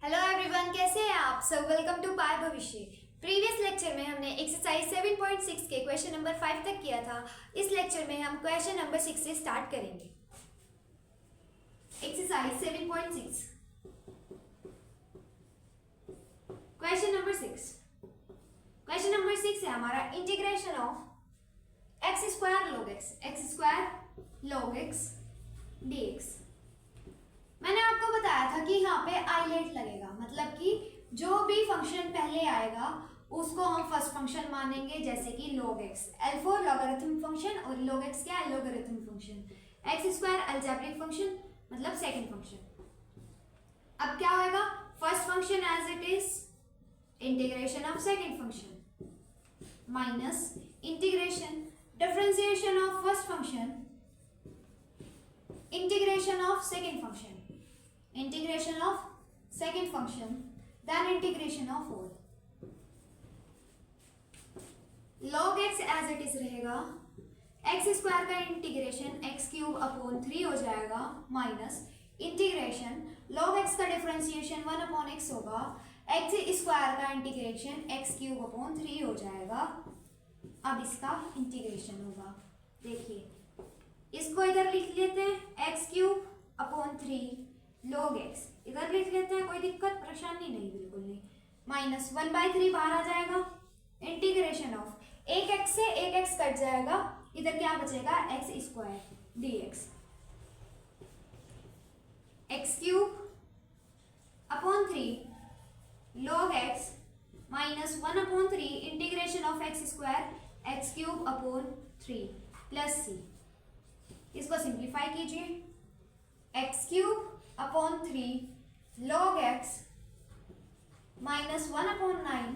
Hello everyone, कैसे हैं आप सब। वेलकम टू पाय भविष्य। प्रीवियस लेक्चर में हमने एक्सरसाइज 7.6 के क्वेश्चन नंबर 5 तक किया था। इस लेक्चर में हम क्वेश्चन नंबर 6 से स्टार्ट करेंगे। Exercise 7.6 question number 6। Question number 6 है हमारा integration of X square log x dx। मैंने आपको बताया था कि यहाँ पे आइलेट लगेगा, मतलब कि जो भी फंक्शन पहले आएगा उसको हम फर्स्ट फंक्शन मानेंगे, जैसे कि log x, L4 logarithm function और log x क्या है, logarithm function. X square algebraic function मतलब सेकंड फंक्शन। अब क्या होगा, first function as it is integration of second function minus integration differentiation of first function integration of second function then integration of whole। log x as it is रहेगा, x square का integration x cube upon 3 हो जाएगा minus integration log x का differentiation 1 upon x होगा, x square का integration x cube upon 3 हो जाएगा। अब इसका इंटीग्रेशन होगा, देखिए इसको इधर लिख लेते हैं x cube upon 3 log x, इधर लिख लेते हैं, कोई दिक्कत परेशानी नहीं, बिल्कुल नहीं। माइनस 1/3 बाहर आ जाएगा, इंटीग्रेशन ऑफ एक x से एक x कट जाएगा, इधर क्या बचेगा x square dx। X cube upon 3 log x minus 1/3 integration of X square X cube upon 3 plus c। इसको सिंप्लीफाई कीजिए, X cube upon 3 log x minus 1/9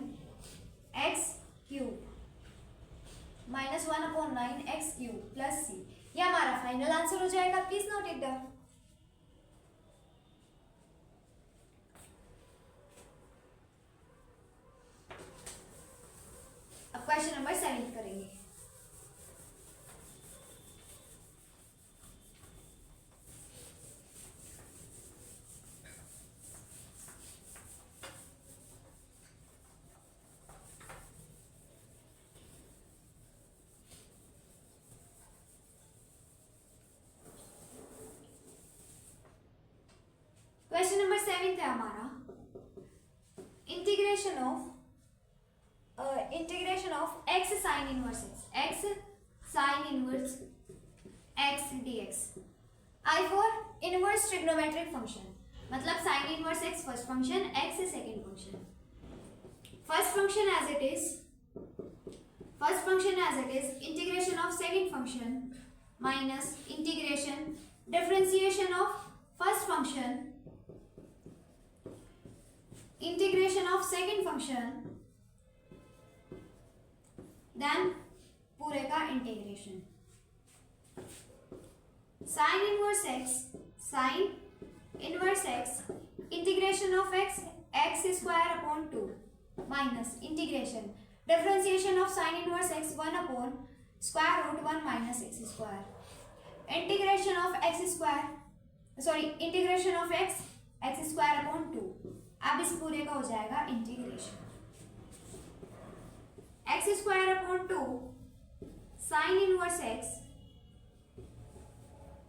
X cube minus 1/9 X cube plus C. ये हमारा final answer हो जाएगा, please note it down. अब question number 7 करेंगे। Question number 7 है हमारा integration of x sine inverse x dx। I for inverse trigonometric function, मतलब sine inverse x first function, x से second function. First function as it is integration of second function minus integration differentiation of first function integration of second function then पूरे का integration. Sine inverse X integration of X square upon 2 minus integration differentiation of sine inverse X 1 upon square root 1 minus x square integration of X square upon 2। अब इस पूरे का हो जाएगा integration x square upon 2 sine inverse X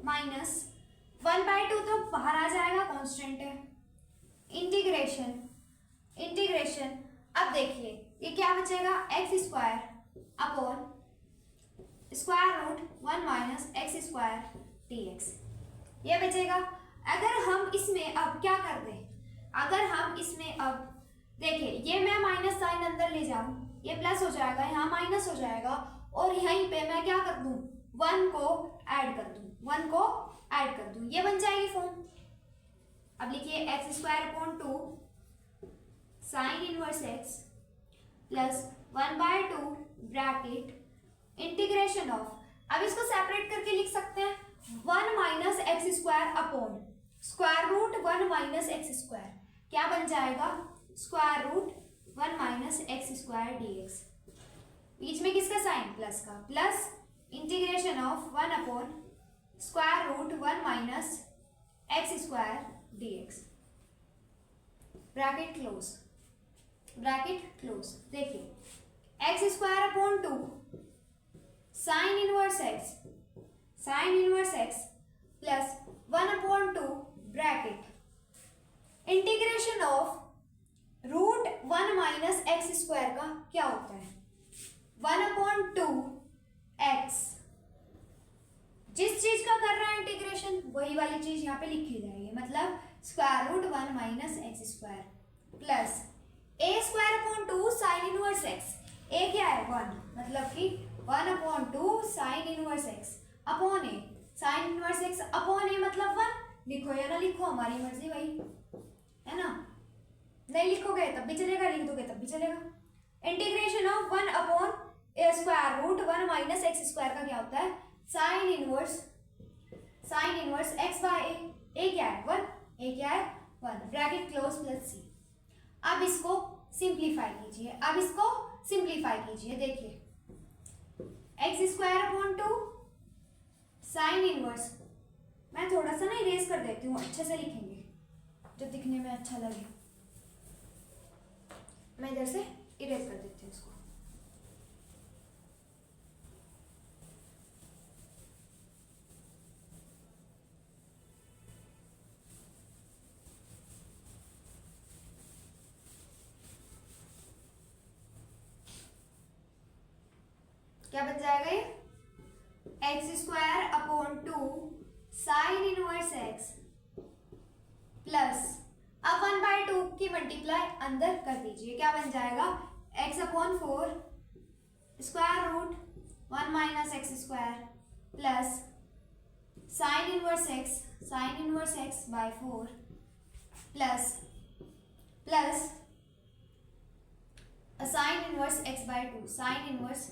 minus 1/2 तो बाहर आ जाएगा, कांस्टेंट है। इंटीग्रेशन अब देखिए ये क्या बचेगा, x square upon square root 1 minus x square dx ये बचेगा। अगर हम इसमें अब क्या कर दें, अगर हम इसमें अब देखिए ये मैं माइनस साइन अंदर ले जाऊं, ये प्लस हो जाएगा, यहाँ माइनस हो जाएगा, और यहीं पे मैं क्या कर दूं, 1 को ऐड कर दूं, ये बन जाएगी फॉर्म। अब लिखिए x square upon 2 sine inverse x plus 1/2 bracket integration of, अब इसको सेपरेट करके लिख सकते हैं, 1 minus x square upon square root 1 minus x square, क्या बन जाएगा square root 1 minus x square dx। बीच में किसका साइन, प्लस का, plus integration of 1 upon square root 1 minus x square dx। Bracket close. देखिए x square upon 2 sine inverse x plus 1 upon 2 bracket integration of root 1 minus x square का क्या होता है 1 upon 2 x. जिस चीज का कर रहा है इंटीग्रेशन वही वाली चीज यहाँ पे लिखी जाएगी, मतलब square root 1 minus x square plus A square upon 2 sine inverse X. A क्या है 1, मतलब कि 1 upon 2 sine inverse X upon A. Sine inverse X upon A मतलब 1, लिखो या ना लिखो हमारी मर्जी भाई, है ना। नहीं लिखोगे तब भी चलेगा, लिख दोगे तब भी चलेगा। Integration of 1 upon a square root 1 minus x square का क्या होता है sine inverse x by a. A क्या है 1, ए क्या है 1 ब्रैकेट क्लोज प्लस सी। अब इसको सिंप्लीफाई कीजिए, देखिए x square upon 2 sine inverse, मैं थोड़ा सा ना इरेज कर देती हूँ, अच्छे से लिखेंगे जो दिखने में अच्छा लगे। मैं इधर से इरेज कर देती हूँ इसको। क्या बन जाएगा ये x square upon 2 sine inverse x plus अब 1/2 की मल्टीप्लाई अंदर कर दीजिए, क्या बन जाएगा x upon 4 square root 1 minus x square plus sine inverse x by 4 plus sine inverse x by 2 sine inverse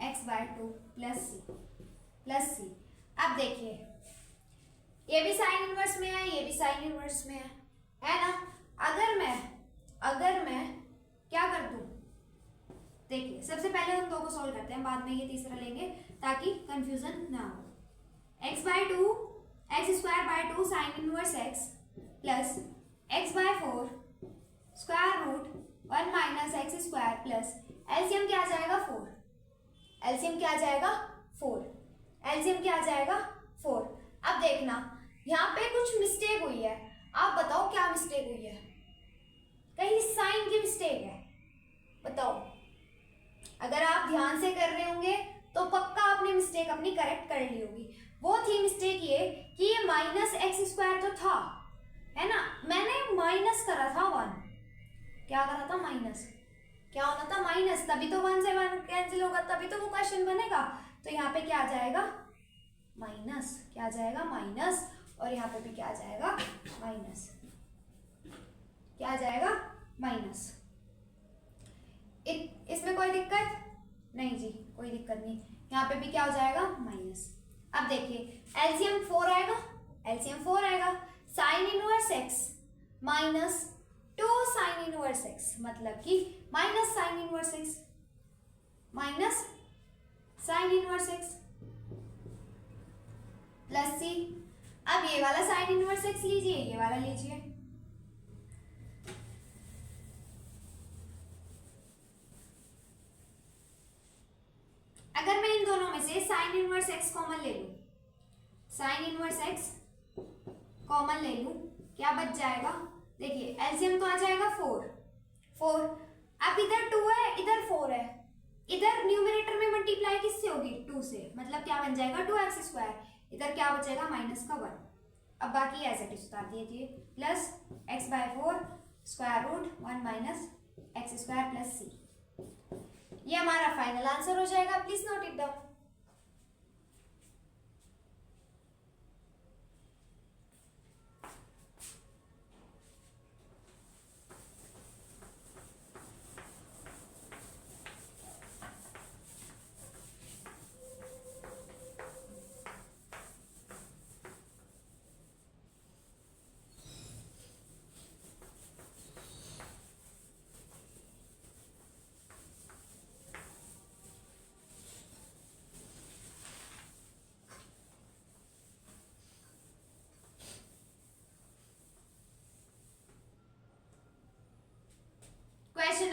x by 2 plus C. अब देखिए ये भी साइन इनवर्स में है, ये भी साइन इनवर्स में है ना। अगर मैं क्या कर दूं, देखिए सबसे पहले उन दो को सॉल्व करते हैं, बाद में ये तीसरा लेंगे ताकि कंफ्यूजन ना हो। x by 2 x square by 2 sine inverse x plus x by 4 square root 1 minus x square plus LCM क्या आ जाएगा 4। एलसीएम क्या आ जाएगा 4। अब देखना यहाँ पे कुछ मिस्टेक हुई है, आप बताओ क्या मिस्टेक हुई है, कहीं साइन की मिस्टेक है, बताओ। अगर आप ध्यान से कर रहे होंगे तो पक्का आपने मिस्टेक अपनी करेक्ट कर ली होगी। वो थी मिस्टेक ये कि ये माइनस एक्स स्क्वायर तो था, है ना, मैंने माइनस करा था 1, क्या करा था माइनस, क्या होना था माइनस, तभी तो 1 से 1 कैंसिल होगा, तभी तो वो क्वेश्चन बनेगा। तो यहाँ पे क्या आ जाएगा माइनस, क्या आ जाएगा माइनस, और यहाँ पे भी क्या आ जाएगा माइनस, क्या आ जाएगा माइनस। इसमें कोई दिक्कत नहीं जी, कोई दिक्कत नहीं, यहाँ पे भी क्या हो जाएगा माइनस। अब देखिए एलसीएम 4 आएगा, sine inverse X minus 2 sine inverse X, मतलब कि minus sine inverse x plus C. अब ये वाला साइन इनवर्स एक्स लीजिए, ये वाला लीजिए, अगर मैं इन दोनों में से साइन इनवर्स एक्स कॉमन ले लूं, क्या बच जाएगा, देखिए एलसीएम तो आ जाएगा 4। अब इधर 2 है, इधर 4 है, इधर न्यूमरेटर में मल्टीप्लाई किससे होगी 2 से, मतलब क्या बन जाएगा 2x स्क्वायर, इधर क्या बचेगा माइनस का 1। अब बाकी एज इट इज उतार दीजिए, plus x by 4 square root 1 minus x square plus C. ये हमारा फाइनल आंसर हो जाएगा, please note it down.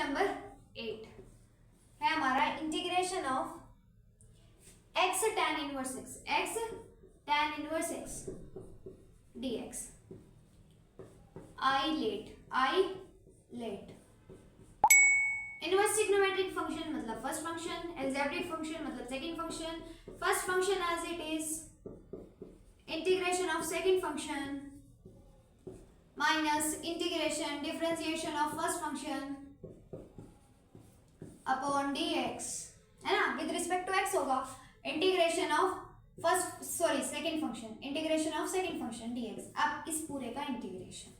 Number 8 है हमारा integration of x tan inverse x dx I late inverse trigonometric function मतलब first function, algebraic function मतलब second function, first function as it is integration of second function minus integration differentiation of first function upon dx, है ना, with respect to x होगा integration of second function, integration of second function dx। अब इस पूरे का integration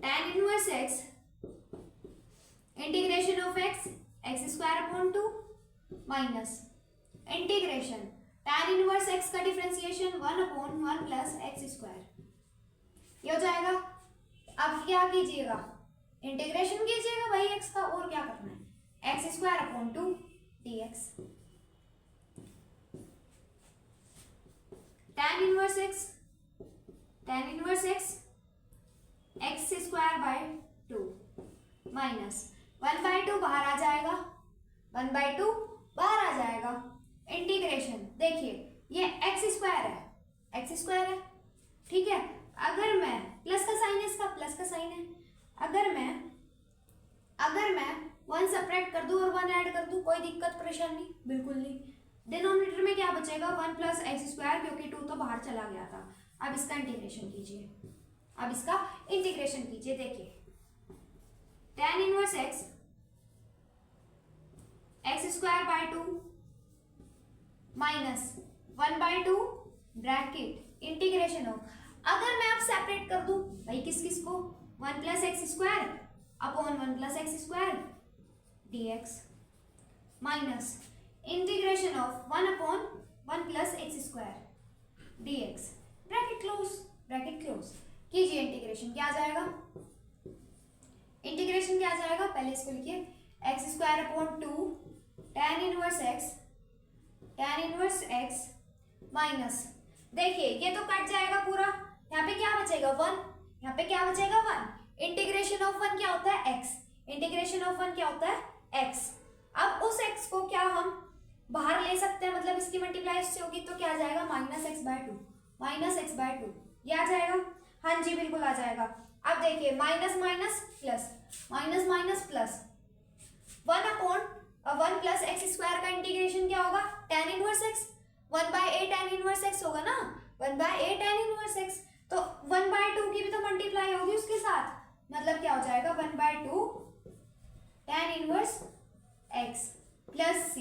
tan inverse x integration of x square upon 2 minus integration tan inverse x का differentiation 1 upon 1 plus x square. ये हो जाएगा। अब क्या कीजिएगा, इंटीग्रेशन कीजिएगा भाई x का, और क्या करना है, x square upon 2 dx tan inverse x square by 2 minus 1/2 बाहर आ जाएगा, 1/2 बाहर आ जाएगा। इंटीग्रेशन देखिए ये x स्क्वायर है, ठीक है। अगर मैं प्लस का साइन है, इसका प्लस का साइन है, अगर मैं 1 सेपरेट कर दूं और 1 ऐड कर दूं, कोई दिक्कत परेशानी बिल्कुल नहीं। डिनोमिनेटर में क्या बचेगा, 1 प्लस एक्स स्क्वायर, क्योंकि 2 तो बाहर चला गया था। अब इसका इंटीग्रेशन कीजिए, देखिए tan inverse x square by 2 minus 1/2 bracket integration of, अगर मैं अब सेपरेट कर दूं भाई किस को, 1 plus x square upon 1 plus x square dx minus integration of 1 upon 1 plus x square dx, bracket close कीजिए। इंटीग्रेशन क्या आ जाएगा, पहले इसको लिखिए, x square upon 2 tan inverse x minus, देखिए ये तो कट जाएगा पूरा, यहाँ पे क्या बचेगा 1, इंटीग्रेशन ऑफ 1 क्या होता है x, अब उस x को क्या हम बाहर ले सकते हैं, मतलब इसकी मल्टीप्लाई इससे होगी तो क्या आ जाएगा, माइनस एक्स बाय टू, ये आ जाएगा। हाँ जी बिल्कुल आ जाएगा। अब देखिए minus minus plus 1 upon 1 plus x square का इंटीग्रेशन क्या होगा, tan inverse x, 1/a tan inverse x होगा ना, 1/a tan इनवर्स x, तो 1/2 की भी तो मल्टीप्लाई होगी उसके साथ, मतलब क्या हो जाएगा 1/2 tan inverse x plus c।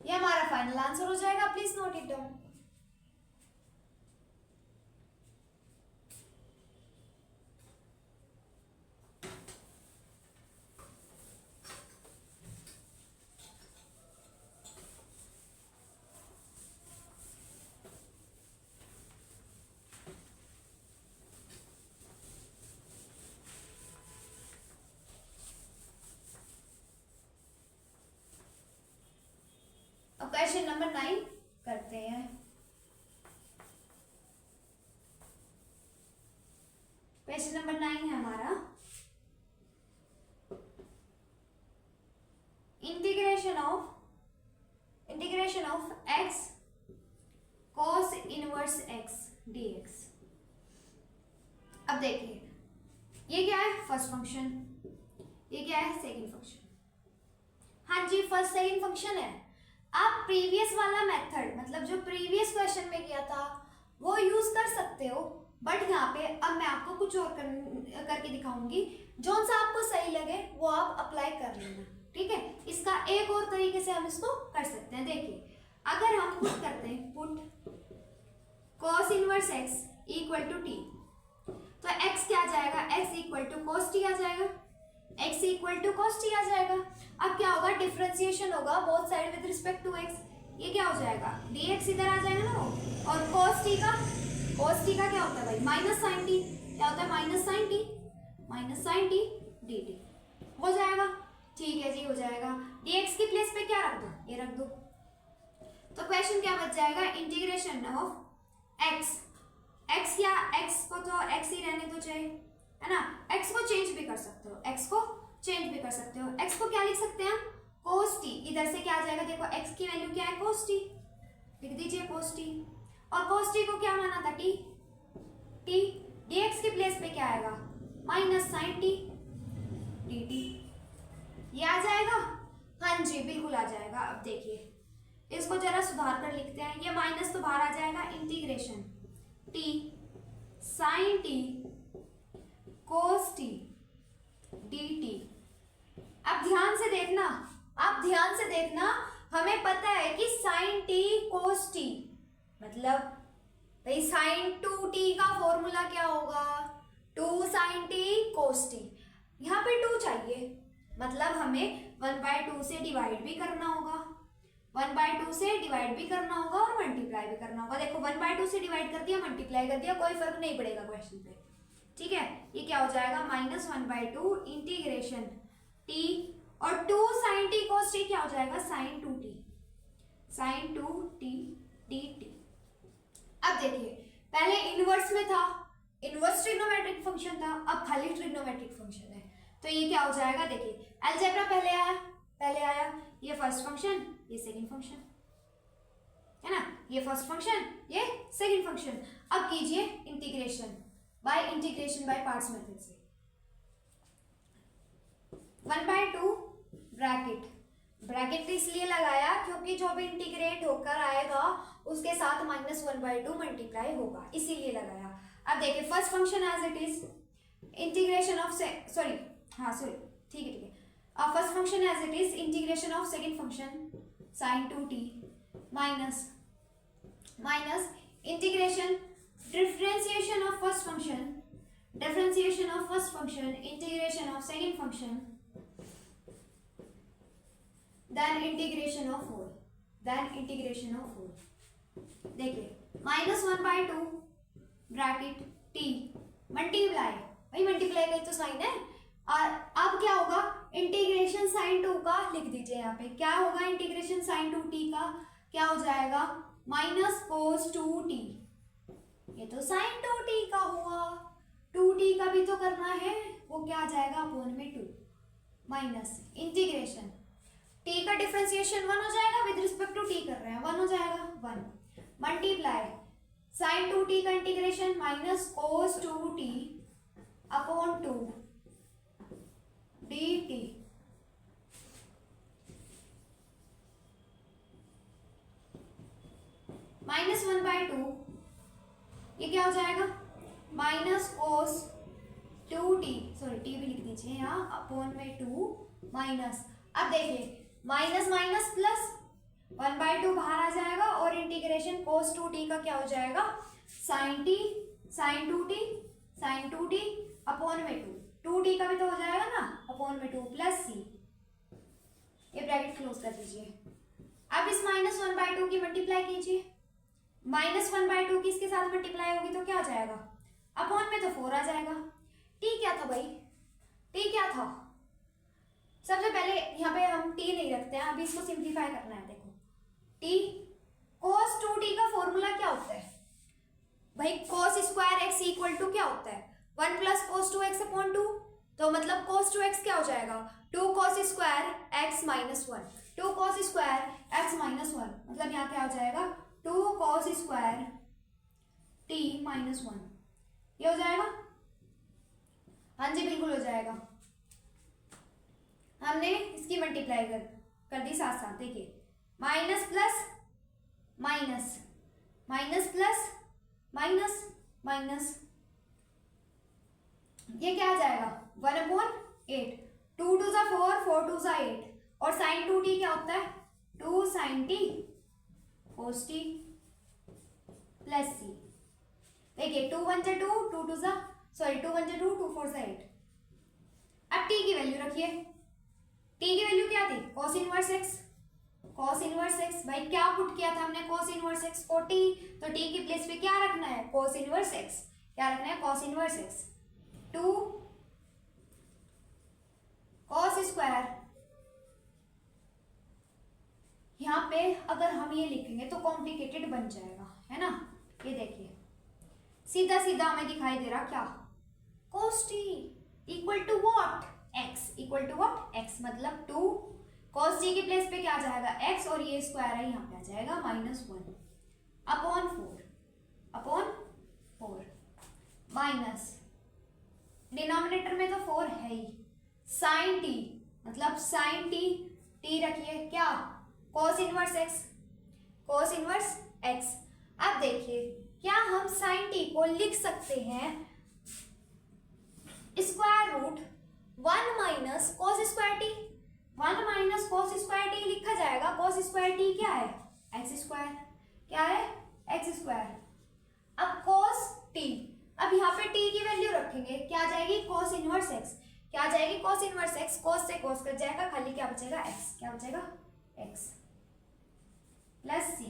ये हमारा फाइनल आंसर हो जाएगा, please note it down. Question number 9 करते हैं। क्वेश्चन नंबर 9 है हमारा integration of x cos inverse x dx। अब देखिए ये क्या है, फर्स्ट फंक्शन, ये क्या है, सेकंड फंक्शन। हाँ जी फर्स्ट सेकंड फंक्शन है। आप प्रीवियस वाला मेथड, मतलब जो प्रीवियस क्वेश्चन में किया था वो यूज कर सकते हो, बट यहाँ पे अब मैं आपको कुछ और करके दिखाऊंगी, जो सा आपको सही लगे वो आप अप्लाई कर लेना, ठीक है। इसका एक और तरीके से हम इसको कर सकते हैं। देखिए अगर हम पुट करते हैं, put cos inverse x equal to t, तो x क्या आ जाएगा, x equal to cos t आ जाएगा, x equal to cos t आ जाएगा। अब क्या होगा, डिफरेंशिएशन होगा both side with respect to x, ये क्या हो जाएगा, dx इधर आ जाएगा ना, और cos t का क्या होता है भाई, माइनस साइन t, क्या होता है माइनस साइन t dt हो जाएगा। ठीक है जी, हो जाएगा। dx की प्लेस पे क्या रख दो, ये रख दो, तो क्वेश्चन क्या बच जाएगा, इंटीग्रेशन ऑफ x, x को तो x ही रहने तो चाहिए, है ना, x एक्स को चेंज भी कर सकते हो, एक्स को चेंज भी कर सकते हो। एक्स को क्या लिख सकते हैं हम, cos t। इधर से क्या आ जाएगा, देखो एक्स की वैल्यू क्या है, cos t, लिख दीजिए cos t। और cos t को क्या माना था, t, dx के प्लेस पे क्या आएगा, माइनस साइन t dt। ये आ जाएगा, हाँ जी बिल्कुल आ जाएगा। अब देखिए इसको जरा सुधार कर लिखते हैं, ये माइनस तो बाहर आ जाएगा, integration t sine t cos t dt। अब ध्यान से देखना, आप ध्यान से देखना, हमें पता है कि साइन t cos t मतलब भाई साइन 2t का फॉर्मूला क्या होगा, 2 साइन t cos t। यहाँ पे 2 चाहिए, मतलब हमें 1/2 से डिवाइड भी करना होगा, 1/2 से डिवाइड भी करना होगा और मल्टीप्लाई भी करना होगा। देखो 1/2 से डिवाइड कर दिया, मल्टीप्लाई कर दिया, कोई फर्क नहीं पड़ेगा क्वेश्चन पे, ठीक है। ये क्या हो जाएगा, -1/2 इंटीग्रेशन t और 2 साइन t cos t क्या हो जाएगा, साइन 2t dt। अब देखिए पहले इनवर्स में था, इनवर्स ट्रिग्नोमेट्रिक फंक्शन था, अब खाली ट्रिग्नोमेट्रिक फंक्शन है, तो ये क्या हो जाएगा, देखिए अलजेब्रा पहले आया, ये फर्स्ट फंक्शन, ये सेकंड फंक्शन है ना, ये फर्स्ट फंक्शन, ये सेकंड फंक्शन। अब कीजिए इंटीग्रेशन बाय पार्ट्स मेथड से। 1/2 ब्रैकेट इसलिए लगाया क्योंकि जो भी इंटीग्रेट होकर आएगा उसके साथ -1/2 मल्टीप्लाई होगा, इसीलिए लगाया। अब देखिए first function as it is integration of ठीक है first function as it is integration of second function sin 2t minus integration differentiation of first function integration of second function then integration of whole. देखिए -1/2 bracket t multiply, भाई multiply का तो sign है, और अब क्या होगा, इंटीग्रेशन साइन 2 का लिख दीजिए, यहाँ पे क्या होगा, इंटीग्रेशन साइन 2t का क्या हो जाएगा, -cos 2t। ये तो साइन 2t का हुआ, 2t का भी तो करना है, वो क्या आ जाएगा, अपॉन में 2 माइनस इंटीग्रेशन t का डिफरेंशिएशन 1 हो जाएगा, विद रिस्पेक्ट टू t कर रहे हैं, 1 हो जाएगा 1 मल्टीप्लाई साइन 2t का integration -cos 2t upon 2 dt। -1/2 ये क्या हो जाएगा, -cos 2t, सॉरी t भी लिख दीजिए यहाँ, अपॉन में 2 माइनस। अब देखिए माइनस प्लस 1/2 बाहर आ जाएगा और इंटीग्रेशन cos 2t का क्या हो जाएगा, साइन 2t अपॉन में 2t का भी तो हो जाएगा ना, अपॉन में 2 प्लस c। ये ब्रैकेट क्लोज कर दीजिए। अब इस -1/2 की मल्टीप्लाई कीजिए, -1/2 की इसके साथ मल्टीप्लाई होगी तो क्या आ जाएगा, अपॉन में तो 4 आ जाएगा। t क्या था भाई, t क्या था, सबसे पहले यहाँ पे हम t नहीं रखते हैं, अभी इसको सिंप्लीफाई करना है। देखो t cos 2t का फॉर्मूला क्या होता है भाई, cos square x equal to क्या होता है, 1 + cos 2x अपॉन 2, तो मतलब cos 2x क्या हो जाएगा, 2 cos square x minus 1, 2 cos square x minus 1, मतलब यहाँ क्या हो जाएगा, 2 cos स्क्वायर t माइनस 1, ये हो जाएगा, हाँ जी बिल्कुल हो जाएगा। हमने इसकी मल्टीप्लाई कर दी साथ साथ, देखिए माइनस प्लस माइनस, ये क्या आ जाएगा, 1/8, 2 2 ज़ा 4, 4 2 ज़ा 8, और साइन 2t क्या होता है, 2 sine t cos t plus c। देखिए 2 1 = 2, 2 2 ज़ा 2 2 4 ज़ा 8। अब t की वैल्यू रखिए, t की वैल्यू क्या थी, cos इनवर्स x, भाई क्या पुट किया था हमने, cos इनवर्स x को t, तो t की प्लेस पे क्या रखना है, cos इनवर्स x, क्या रखना है, cos inverse x, 2 cos square. यहाँ पे अगर हम ये लिखेंगे तो कॉम्प्लिकेटेड बन जाएगा, है ना। ये देखिए सीधा हमें दिखाई दे रहा क्या, cos t, equal to what, x, equal to what, x, मतलब 2 cos t के प्लेस पे क्या आ जाएगा x, और ये स्क्वायर है यहाँ पे आ जाएगा -1 अपॉन 4 माइनस डिनोमिनेटर में तो 4 है ही, साइन t मतलब साइन t रखिए क्या, cos इनवर्स x। अब देखिए क्या हम साइन t को लिख सकते हैं square root 1 minus cos square t, 1 minus cos square t लिखा जाएगा। cos स्क्वायर t क्या है, एक्स स्क्वायर, क्या है, एक्स स्क्वायर। अब cos t, अब यहाँ पे t की वैल्यू रखेंगे, क्या आ जाएगी, cos इनवर्स x, क्या आ जाएगी, cos इनवर्स x, cos से cos कट जाएगा, खाली क्या बचेगा, x, क्या बचेगा, x प्लस c।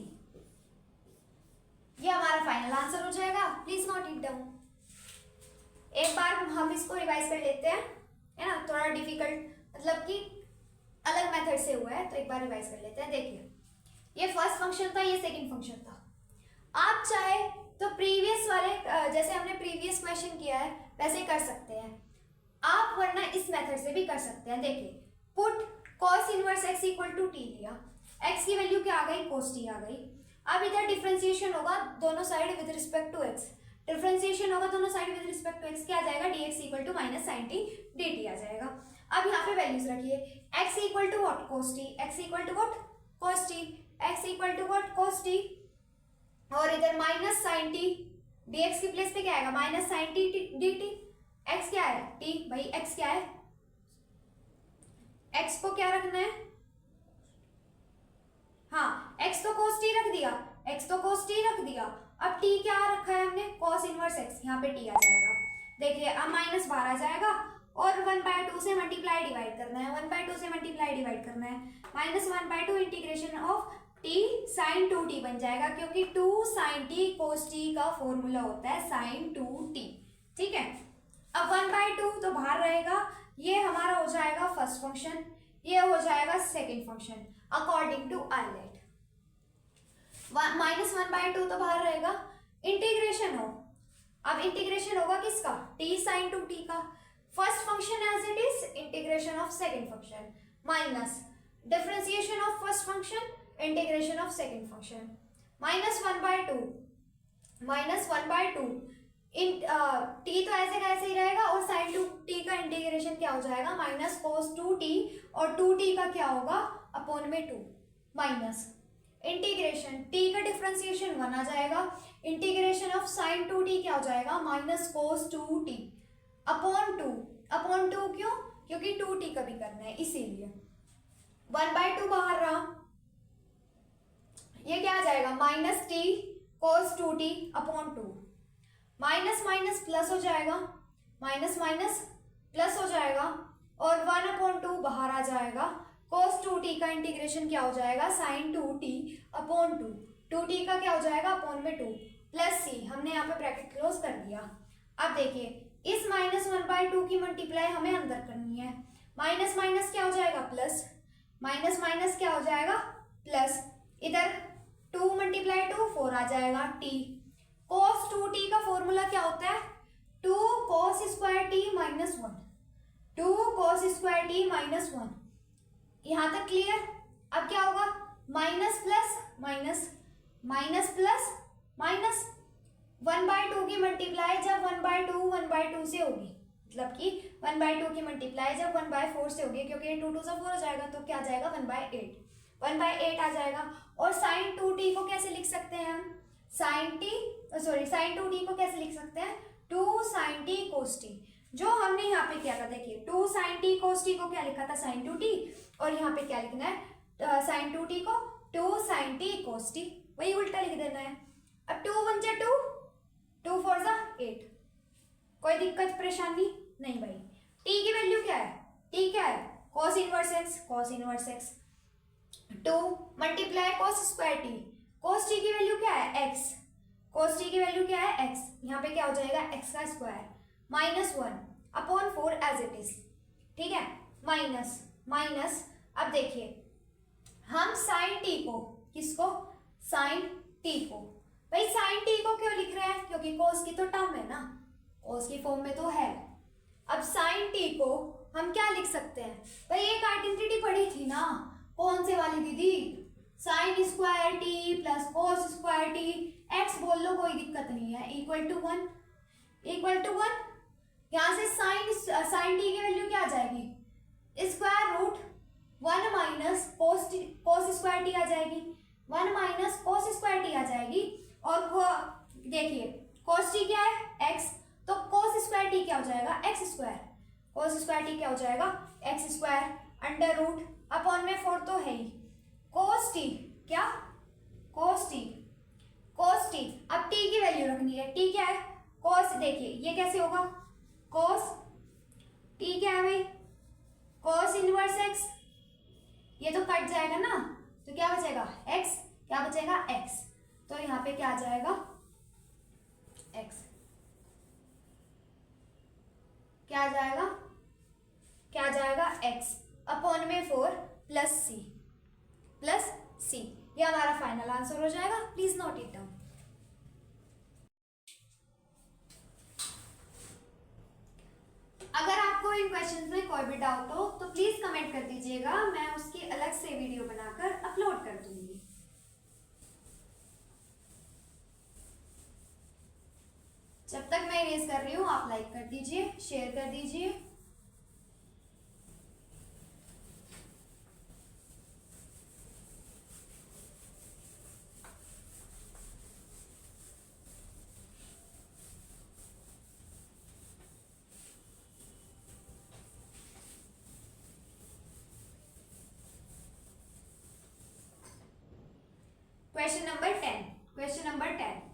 ये हमारा फाइनल आंसर हो जाएगा। Please note it down. एक बार हम इसको रिवाइज कर लेते हैं, है ना, थोड़ा डिफिकल्ट मतलब कि अलग मेथड से हुआ है, तो एक बार रिवाइज कर लेते हैं। देखिए ये फर्स्ट फंक्शन था, ये सेकंड फंक्शन था। आप चाहे तो प्रीवियस वाले जैसे हमने प्रीवियस क्वेश्चन किया है वैसे कर सकते हैं आप, वरना इस मेथड से भी कर सकते हैं। देखिए put cos inverse x equal to t लिया, x की वैल्यू क्या आ गई, cos t आ गई। अब इधर डिफरेंशिएशन होगा दोनों side with respect to x, differentiation होगा दोनों side with respect to x, क्या आ जाएगा, dx equal to minus sine t dt आ जाएगा। अब यहाँ पे वैल्यूज रखिए, x equal to what, cos t, x equal to what, cos t, x equal to what, cos t, और इधर माइनस साइन टी, dx की प्लेस पे क्या आएगा, minus sine t dt, x क्या है, t, भाई x क्या है, x को क्या रखना है, हाँ x तो cos t रख दिया, x तो cos t रख दिया। अब t क्या रखा है हमने, cos इनवर्स x, यहाँ पे t आ जाएगा। देखिए अब माइनस बाहर आ जाएगा और 1/2 से मल्टीप्लाई डिवाइड करना है, 1/2 से मल्टीप्लाई डिवाइड करना है, -1/2 integration of t sin 2t बन जाएगा, क्योंकि 2 sin t cos t का फॉर्मूला होता है sin 2t, ठीक है। अब 1/2 तो बाहर रहेगा, ये हमारा हो जाएगा फर्स्ट फंक्शन, ये हो जाएगा second function according to ILATE. -1/2 तो बाहर रहेगा, इंटीग्रेशन हो, अब इंटीग्रेशन होगा किसका, t sin 2t का, first function as it is, integration of second function, minus differentiation of first function, integration of second function, -1/2 t तो ऐसे का ऐसे ही रहेगा, और sin 2t का इंटीग्रेशन क्या हो जाएगा, माइनस cos 2t, और 2t का क्या होगा, अपॉन में 2, माइनस इंटीग्रेशन t का डिफरेंशिएशन 1 आ जाएगा, इंटीग्रेशन ऑफ sin 2t क्या हो जाएगा, माइनस cos 2t अपॉन 2 क्यों, क्योंकि 2t का भी करना है इसीलिए। 1/2 बाहर रहा, ये क्या आ जाएगा, minus t cos 2t upon 2, minus minus plus हो जाएगा, माइनस माइनस प्लस हो जाएगा, और 1/2 बाहर आ जाएगा, cos 2t का इंटीग्रेशन क्या हो जाएगा, sin 2t अपॉन 2, 2t का क्या हो जाएगा, अपॉन में 2, प्लस c, हमने यहाँ पे ब्रैकेट क्लोज कर दिया। अब देखिए इस -1/2 की मल्टीप्लाई हमें अंदर करनी है, माइनस माइनस क्या हो जाएगा, प्लस, माइनस माइनस क्या हो जाएगा, प्लस, इधर 2 × 2 4 आ जाएगा, t cos 2t का फॉर्मूला क्या होता है, 2 cos square t minus 1, 2 cos square t minus 1, यहाँ तक क्लियर। अब क्या होगा, minus plus minus, minus plus minus, 1/2 की मल्टीप्लाई जब 1/2 से होगी, मतलब कि 1/2 की मल्टीप्लाई जब 1/4 से होगी, क्योंकि 2 2 से 4 हो जाएगा, तो क्या आ जाएगा, 1/8 आ जाएगा। और sin 2t को कैसे लिख सकते हैं हम, sin 2t को कैसे लिख सकते हैं, 2 sin t cos t, जो हमने यहाँ पे किया था, देखिए 2 sin t cos t को क्या लिखा था, sin 2t, और यहाँ पे क्या लिखना है, sin 2t को 2 sin t cos t, वही उल्टा लिख देना है। अब 2 1 जा 2, 2 4 जा 8, कोई दिक्कत परेशानी नहीं भाई। t की वैल्यू क्या है, t क्या है, cos inverse x, 2 multiply cos square t, cos t की वैल्यू क्या है, x, cos t की वैल्यू क्या है, x, यहाँ पे क्या हो जाएगा, x का square, -1 upon 4 as it is, ठीक है, माइनस माइनस। अब देखिए हम sin t को, किसको, sin t को, भाई sin t को क्यों लिख रहे हैं, क्योंकि cos की तो टर्म है ना, cos की फॉर्म में तो है। अब साइन टी को हम क्या लिख सकते हैं भाई, एक आइडेंटिटी पढ़ी थी ना, कौन से वाली दीदी, sine square T plus cos square T, X बोल लो कोई दिक्कत नहीं है, equal to one, equal to one. यहाँ से साइन टी की वैल्यू क्या आ जाएगी, square root one minus cos square T आ जाएगी, one minus cos square T आ जाएगी। और देखिए कोस टी क्या है एक्स, तो कोस स्क्वायर टी क्या हो जाएगा x square, cos square t क्या हो जाएगा x square, under root upon में 4 तो है ही, कोस टी क्या, कोस टी, कोस टी। अब टी की वैल्यू रखनी है, टी क्या है कोस, देखिए ये कैसे होगा, कोस टी क्या है भाई, कोस इनवर्स एक्स, ये तो कट जाएगा ना, तो क्या बचेगा एक्स, क्या बचेगा एक्स, तो यहाँ पे क्या आ जाएगा एक्स, क्या आ जाएगा, क्या आ जाएगा एक्स अपॉन में 4 प्लस सी, प्लस सी, ये हमारा फाइनल आंसर हो जाएगा। Please note it down. अगर आपको इन क्वेश्चंस में कोई भी डाउट हो तो प्लीज कमेंट कर दीजिएगा, मैं उसकी अलग से वीडियो बनाकर अपलोड कर दूंगी। जब तक मैं इरेज कर रही हूँ आप लाइक कर दीजिए, शेयर कर दीजिए। क्वेश्चन नंबर 10, क्वेश्चन नंबर 10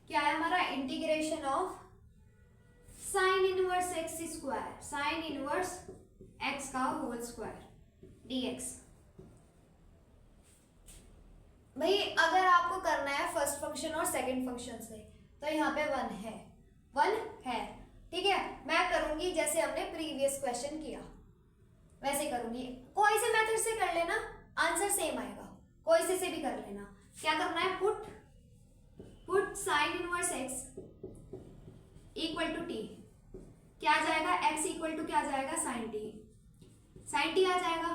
क्या है हमारा, integration of sine inverse x square, sign inverse x का होल स्क्वायर डीएक्स। भाई अगर आपको करना है फर्स्ट फंक्शन और सेकंड फंक्शन से, तो यहाँ पे वन है, वन है, ठीक है। मैं करूंगी जैसे हमने प्रीवियस क्वेश्चन किया वैसे करूंगी, कोई से मेथड से कर लेना आंसर सेम आएगा, कोई से भी कर लेना। क्या करना है, put sine inverse x equal to t, क्या आ जाएगा एक्स इक्वल टू क्या आ जाएगा साइन टी, साइन टी आ जाएगा।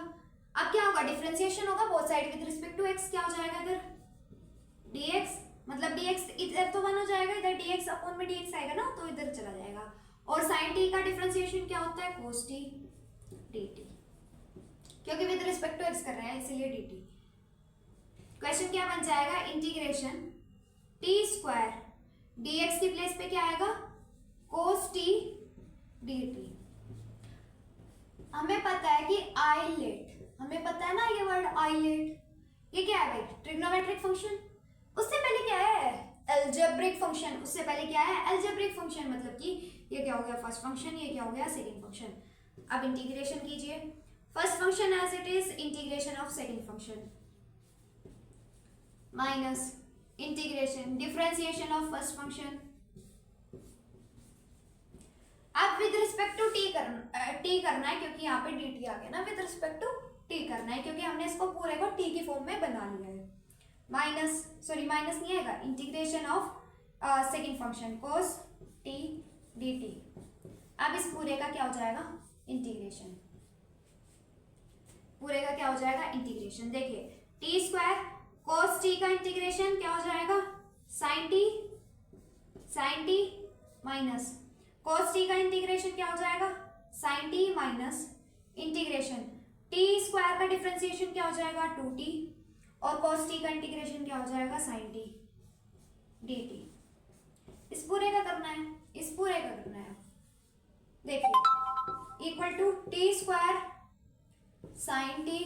अब क्या होगा, डिफरेंशिएशन होगा both side with respect to x, क्या हो जाएगा इधर dx, मतलब dx इधर तो वन हो जाएगा, इधर dx अपॉन में dx आएगा ना, तो इधर चला जाएगा। और sin t का डिफरेंशिएशन क्या होता है cos t dt, क्योंकि विद रिस्पेक्ट टू x कर रहे हैं इसलिए dt। क्वेश्चन क्या बन जाएगा, इंटीग्रेशन t स्क्वायर dx की प्लेस पे क्या आएगा cos t dt। हमें पता है कि आइलेट, हमें पता है ना ये वर्ड आइलेट, ये क्या है भाई ट्रिग्नोमेट्रिक फंक्शन, उससे पहले क्या है अलजेब्रिक फंक्शन, उससे पहले क्या है अलजेब्रिक फंक्शन, मतलब कि ये क्या हो गया फर्स्ट फंक्शन, ये क्या हो गया सेकंड फंक्शन। अब इंटीग्रेशन कीजिए, first function as it is, integration of second function minus integration differentiation of first function. अब विद रिस्पेक्ट टू टी करना है, क्योंकि यहाँ पे dt आ गया ना, विद रिस्पेक्ट टू टी करना है क्योंकि हमने इसको पूरे को t की फॉर्म में बना लिया है। माइनस, सॉरी माइनस नहीं आएगा, integration of second function cos t dt। अब इस पूरे का क्या हो जाएगा इंटीग्रेशन, पूरे का क्या हो जाएगा इंटीग्रेशन। देखिए टी स्क्वायर cos t का इंटीग्रेशन क्या हो जाएगा sin t minus cos t का इंटीग्रेशन क्या हो जाएगा sin t minus integration t square का डिफरेंशिएशन क्या हो जाएगा 2t, और cos t का इंटीग्रेशन क्या हो जाएगा sin t dt। इस पूरे का करना है, इस पूरे का करना है। देखिए equal to t square sin t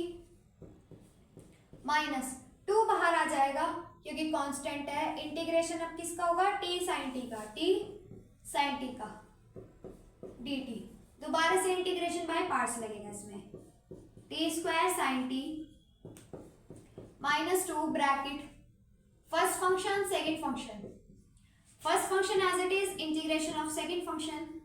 minus 2 बाहर आ जाएगा क्योंकि कांस्टेंट है, इंटीग्रेशन अब किसका होगा t sin t का, t sin t का dt। दोबारा से इंटीग्रेशन बाय पार्ट्स लगेगा इसमें, T square sine T minus 2 bracket first function second function, first function as it is integration of second function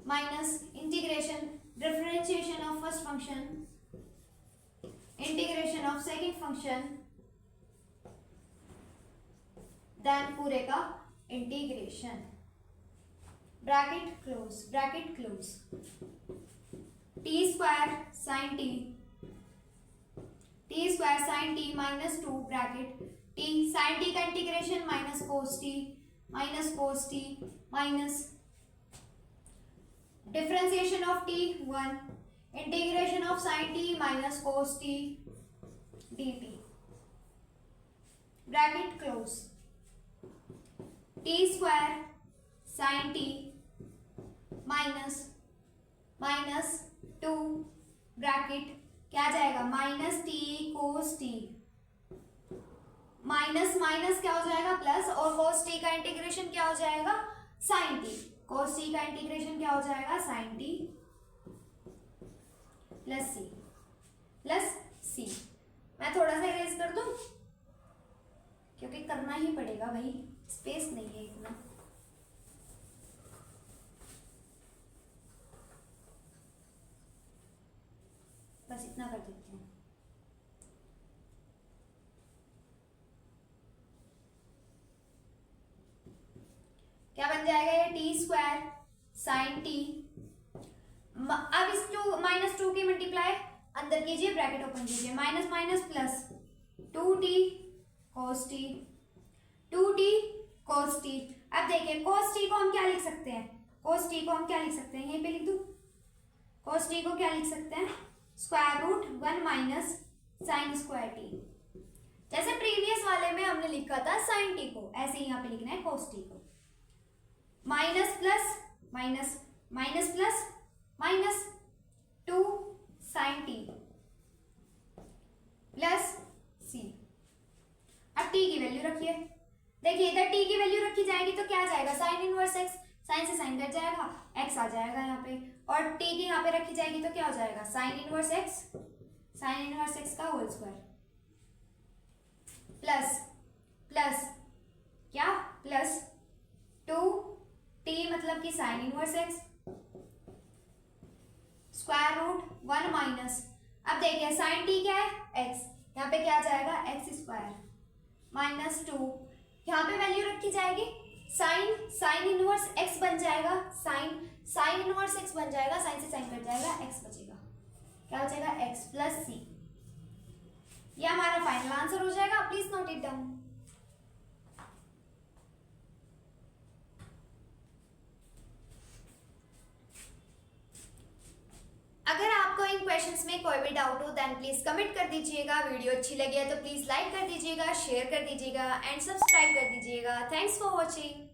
minus integration differentiation of first function integration of second function, then पूरे का integration bracket close T square sine T minus 2 bracket T sine T का integration minus cos T minus differentiation of T 1 integration of sine T minus cos T dt bracket close T square sine T minus 2 bracket क्या जाएगा minus T cos T minus क्या हो जाएगा plus और cos t का integration क्या हो जाएगा साइन टी कोस टी का इंटीग्रेशन क्या हो जाएगा साइन टी प्लस सी मैं थोड़ा सा इरेज कर दूं क्योंकि करना ही पड़ेगा भाई स्पेस नहीं है इतना बस इतना कर देते हैं क्या बन जाएगा ये टी स्क्वायर साइन टी अब इस माइनस 2 की मल्टीप्लाई अंदर कीजिए ब्रैकेट ओपन कीजिए minus minus plus 2t cos t अब देखिए cos t को हम क्या लिख सकते हैं यहीं पे लिख दूं cos t को क्या लिख सकते हैं square root 1 minus sine square t जैसे प्रीवियस वाले में हमने लिखा था साइन टी को ऐसे यहाँ पे लिखना है cos t को minus plus 2 sine T plus C अब टी की वैल्यू रखिए देखिए इधर टी की वैल्यू रखी जाएगी तो क्या जाएगा साइन इनवर्स एक्स साइन से साइन कट जाएगा एक्स आ जाएगा यहाँ पे और टी की यहाँ पे रखी जाएगी तो क्या हो जाएगा साइन इनवर्स एक्स का होल स्क्वायर प्लस क्या प्लस 2 टी मतलब कि sine inverse x square root 1 minus अब देखिए साइन टी क्या है एक्स यहाँ पे क्या जाएगा एक्स स्क्वायर माइनस 2 यहाँ पे वैल्यू रखी जाएगी साइन इनवर्स एक्स बन जाएगा साइन इनवर्स एक्स बन जाएगा साइन से साइन कट जाएगा एक्स बचेगा क्या बचेगा एक्स प्लस सी ये हमारा फाइनल आंसर हो जाएगा प्लीज नोट इट डाउन अगर आपको इन क्वेश्चंस में कोई भी डाउट हो देन प्लीज कमेंट कर दीजिएगा वीडियो अच्छी लगी है तो प्लीज लाइक कर दीजिएगा शेयर कर दीजिएगा एंड सब्सक्राइब कर दीजिएगा थैंक्स फॉर वॉचिंग